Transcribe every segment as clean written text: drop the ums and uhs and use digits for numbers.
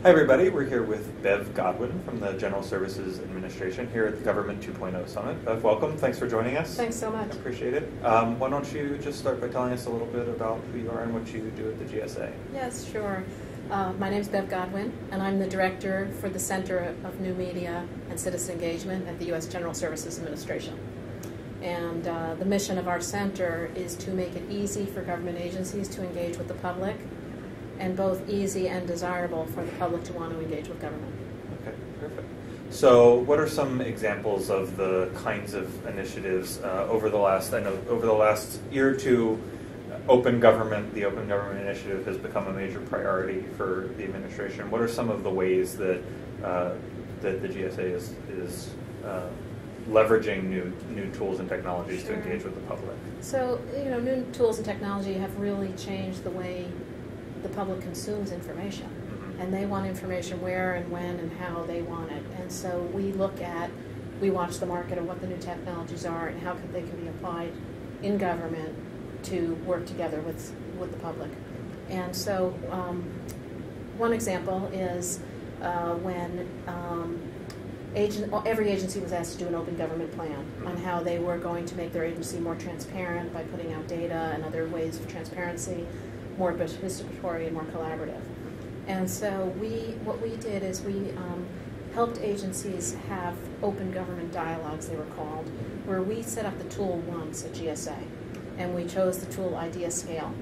Hi everybody, we're here with Bev Godwin from the General Services Administration here at the Government 2.0 Summit. Bev, welcome. Thanks for joining us. Thanks so much. Appreciate it. Why don't you just start by telling us a little bit about who you are and what you do at the GSA? Yes, sure. My name is Bev Godwin, and I'm the Director for the Center of New Media and Citizen Engagement at the U.S. General Services Administration. And the mission of our center is to make it easy for government agencies to engage with the public, and both easy and desirable for the public to want to engage with government. Okay, perfect. So what are some examples of the kinds of initiatives over the last year or two? The Open Government Initiative has become a major priority for the administration. What are some of the ways that that the GSA is leveraging new tools and technologies to engage with the public? So, new tools and technology have really changed the way the public consumes information. And they want information where and when and how they want it. And so we watch the market of what the new technologies are and how they can be applied in government to work together with the public. And so one example is when every agency was asked to do an open government plan on how they were going to make their agency more transparent by putting out data and other ways of transparency, more participatory and more collaborative. And so what we did is we helped agencies have open government dialogues, they were called, where we set up the tool once at GSA. And we chose the tool Idea Scale,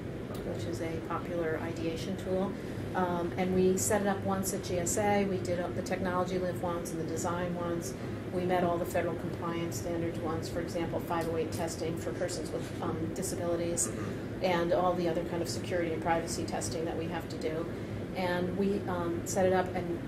which is a popular ideation tool. And we set it up once at GSA. We did the technology live once and the design once. We met all the federal compliance standards once, for example, 508 testing for persons with disabilities, and all the other kind of security and privacy testing that we have to do. And we set it up and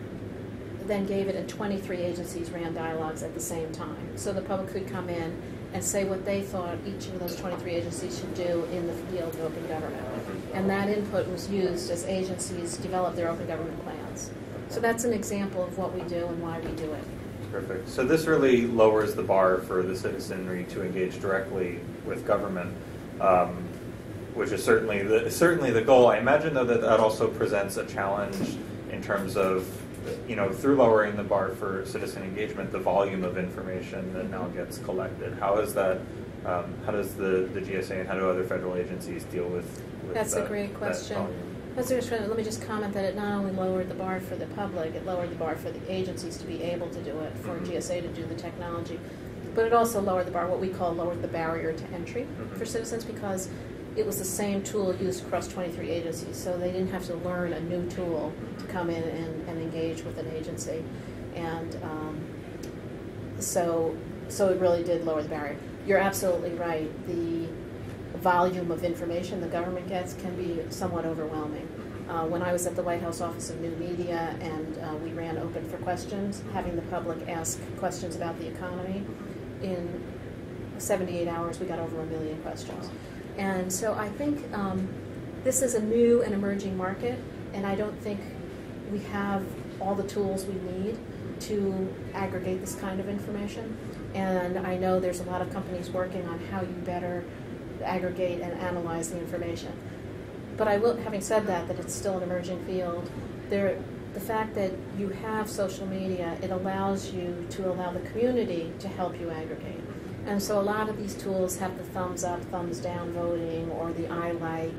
then gave it, and 23 agencies ran dialogues at the same time. So the public could come in and say what they thought each of those 23 agencies should do in the field of open government. And that input was used as agencies developed their open government plans. So that's an example of what we do and why we do it. Perfect. So this really lowers the bar for the citizenry to engage directly with government, which is certainly the goal. I imagine, though, that also presents a challenge in terms of, through lowering the bar for citizen engagement, the volume of information that now gets collected. How is that? How does the GSA and how do other federal agencies deal with That's a great question. Let me just comment that it not only lowered the bar for the public, it lowered the bar for the agencies to be able to do it, for GSA to do the technology, but it also lowered the bar, what we call lowered the barrier to entry for citizens, because it was the same tool used across 23 agencies, so they didn't have to learn a new tool to come in and engage with an agency. And so it really did lower the barrier. You're absolutely right. The volume of information the government gets can be somewhat overwhelming. When I was at the White House Office of New Media and we ran Open for Questions, having the public ask questions about the economy, in 78 hours we got over 1 million questions. And so I think this is a new and emerging market, and I don't think we have all the tools we need to aggregate this kind of information. And I know there's a lot of companies working on how you better aggregate and analyze the information. But I will, having said that it's still an emerging field, the fact that you have social media, it allows you to allow the community to help you aggregate. And so a lot of these tools have the thumbs up, thumbs down voting, or the I like,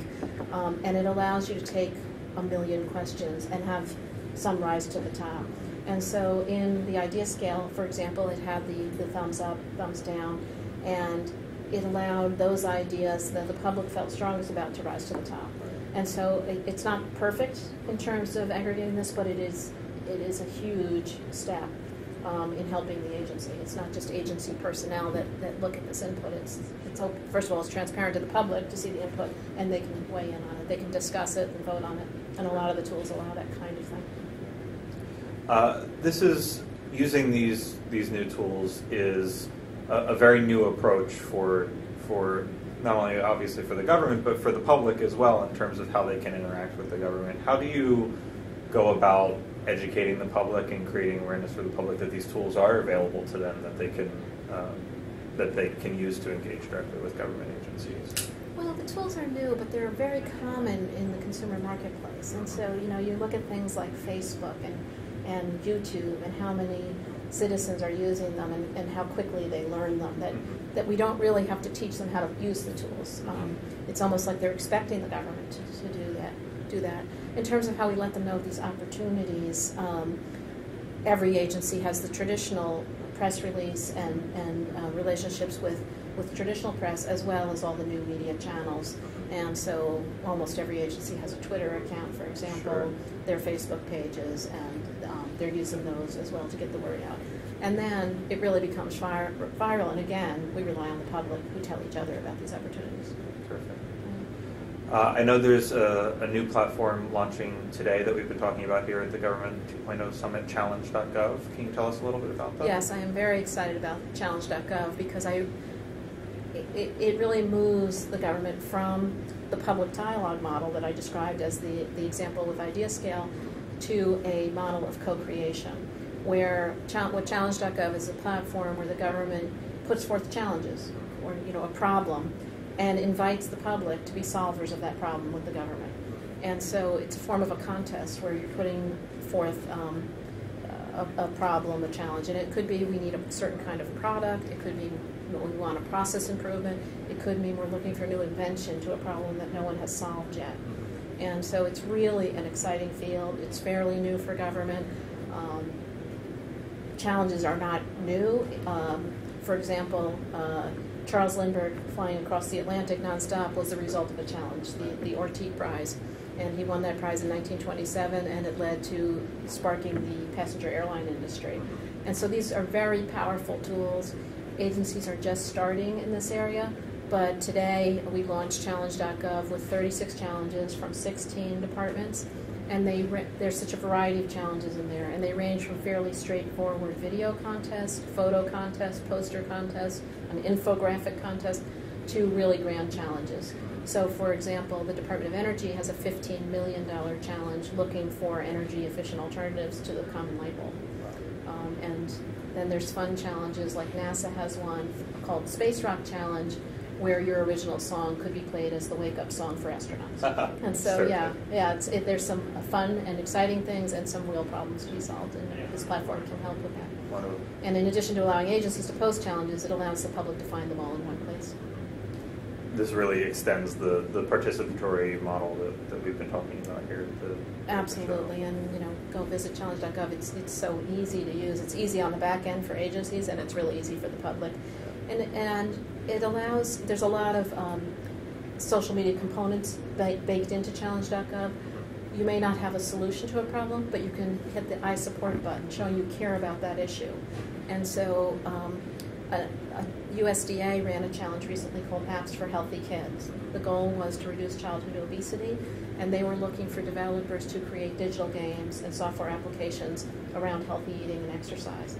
and it allows you to take 1 million questions and have some rise to the top. And so in the idea scale, for example, it had the thumbs up, thumbs down, and it allowed those ideas that the public felt strongest about to rise to the top. And so it's not perfect in terms of aggregating this, but it is a huge step in helping the agency. It's not just agency personnel that look at this input. It's first of all, it's transparent to the public to see the input, and they can weigh in on it. They can discuss it and vote on it, and a lot of the tools allow that kind of thing. This is using these new tools is a very new approach for not only obviously for the government, but for the public as well in terms of how they can interact with the government. How do you go about educating the public and creating awareness for the public that these tools are available to them, that they can use to engage directly with government agencies? Well, the tools are new, but they're very common in the consumer marketplace. And so, you look at things like Facebook and YouTube and how many citizens are using them and how quickly they learn them, that we don't really have to teach them how to use the tools. It's almost like they're expecting the government to do that. In terms of how we let them know these opportunities, every agency has the traditional press release and relationships with traditional press, as well as all the new media channels. And so almost every agency has a Twitter account, for example, Sure. their Facebook pages, and they're using those as well to get the word out. And then it really becomes viral, and again, we rely on the public who tell each other about these opportunities. Terrific. I know there's a new platform launching today that we've been talking about here at the Government 2.0 Summit, challenge.gov. Can you tell us a little bit about that? Yes, I am very excited about challenge.gov because it really moves the government from the public dialogue model that I described as the example with IdeaScale to a model of co-creation, where what challenge.gov is a platform where the government puts forth challenges or a problem and invites the public to be solvers of that problem with the government. And so it's a form of a contest where you're putting forth a problem, a challenge, and it could be we need a certain kind of product, it could be we want a process improvement, it could mean we're looking for a new invention to a problem that no one has solved yet. And so it's really an exciting field. It's fairly new for government. Challenges are not new. For example, Charles Lindbergh flying across the Atlantic nonstop was the result of a challenge, the Orteig Prize. And he won that prize in 1927, and it led to sparking the passenger airline industry. And so these are very powerful tools. Agencies are just starting in this area, but today we launched challenge.gov with 36 challenges from 16 departments, and there's such a variety of challenges in there, and they range from fairly straightforward video contest, photo contest, poster contest, an infographic contest, to really grand challenges. So, for example, the Department of Energy has a $15 million challenge looking for energy-efficient alternatives to the common light bulb. And then there's fun challenges, like NASA has one called Space Rock Challenge, where your original song could be played as the wake-up song for astronauts. And so, there's some fun and exciting things and some real problems to be solved, and this platform can help with that. And in addition to allowing agencies to post challenges, it allows the public to find them all in one place. This really extends the participatory model that we've been talking about here. Absolutely, and go visit challenge.gov. It's so easy to use. It's easy on the back end for agencies, and it's really easy for the public. And it allows. There's a lot of social media components baked into challenge.gov. You may not have a solution to a problem, but you can hit the I support button showing you care about that issue. And so USDA ran a challenge recently called Apps for Healthy Kids. The goal was to reduce childhood obesity, and they were looking for developers to create digital games and software applications around healthy eating and exercise.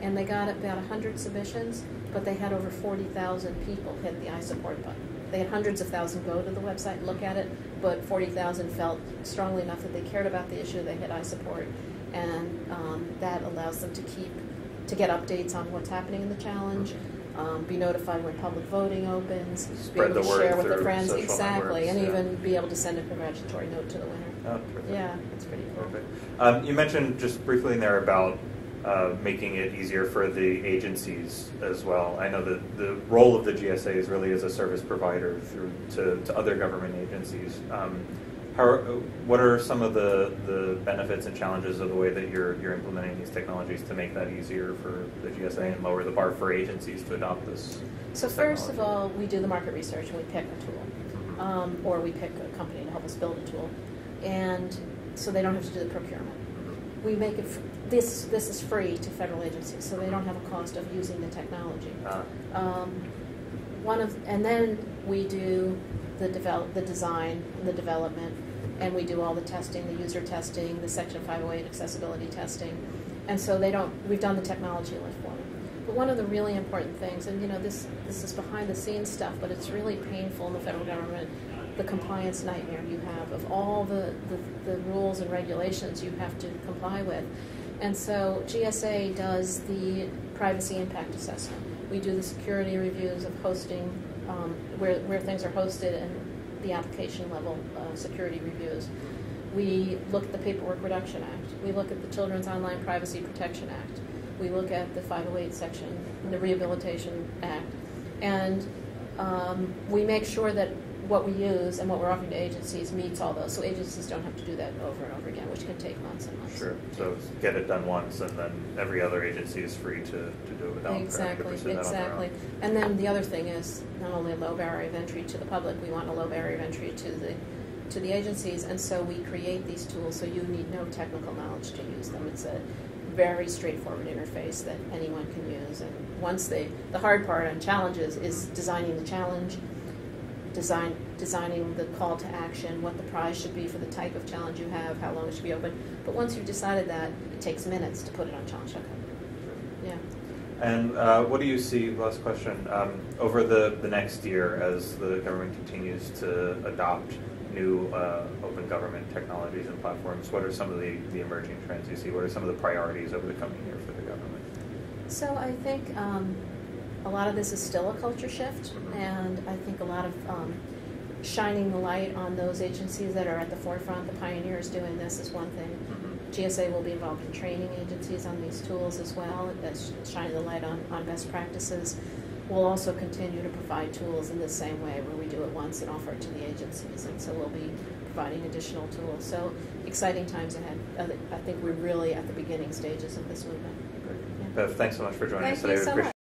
And they got about 100 submissions, but they had over 40,000 people hit the I support button. They had hundreds of thousands go to the website and look at it, but 40,000 felt strongly enough that they cared about the issue, they hit I support. And that allows them to get updates on what's happening in the challenge, be notified when public voting opens, Spread be able to share with their friends, social exactly, networks, and even be able to send a congratulatory note to the winner. Oh, terrific. Yeah, it's pretty cool. Perfect. You mentioned just briefly in there about making it easier for the agencies as well. I know that the role of the GSA is really as a service provider to other government agencies. What are some of the benefits and challenges of the way that you're implementing these technologies to make that easier for the GSA and lower the bar for agencies to adopt this? So first of all, we do the market research and we pick a tool, or we pick a company to help us build a tool, and so they don't have to do the procurement. We make it this is free to federal agencies, so they don't have a cost of using the technology. And then we do the design, the development, and we do all the testing, the user testing, the Section 508 accessibility testing, and so we've done the technology lift for them. But one of the really important things, and this is behind the scenes stuff, but it's really painful in the federal government, the compliance nightmare you have of all the rules and regulations you have to comply with. And so GSA does the privacy impact assessment. We do the security reviews of hosting where things are hosted and the application level security reviews. We look at the Paperwork Reduction Act. We look at the Children's Online Privacy Protection Act. We look at the 508 section, the Rehabilitation Act. And we make sure that what we use and what we're offering to agencies meets all those, so agencies don't have to do that over and over again, which can take months and months. Sure. So get it done once, and then every other agency is free to do it without having to pursue that on their own. And then the other thing is not only a low barrier of entry to the public, we want a low barrier of entry to the agencies, and so we create these tools so you need no technical knowledge to use them. It's a very straightforward interface that anyone can use. And once the hard part on challenges is designing the challenge, designing the call to action, what the prize should be for the type of challenge you have, how long it should be open. But once you've decided that, it takes minutes to put it on challenge.com. Yeah. And what do you see, last question, over the next year as the government continues to adopt new open government technologies and platforms? What are some of the emerging trends you see? What are some of the priorities over the coming year for the government? So I think a lot of this is still a culture shift, and I think a lot of shining the light on those agencies that are at the forefront, the pioneers doing this is one thing. GSA will be involved in training agencies on these tools as well, that's shining the light on best practices. We'll also continue to provide tools in the same way where we do it once and offer it to the agencies, and so we'll be providing additional tools. So exciting times ahead. I think we're really at the beginning stages of this movement. Great. Yeah. Bev, thanks so much for joining us today. Thank you so much.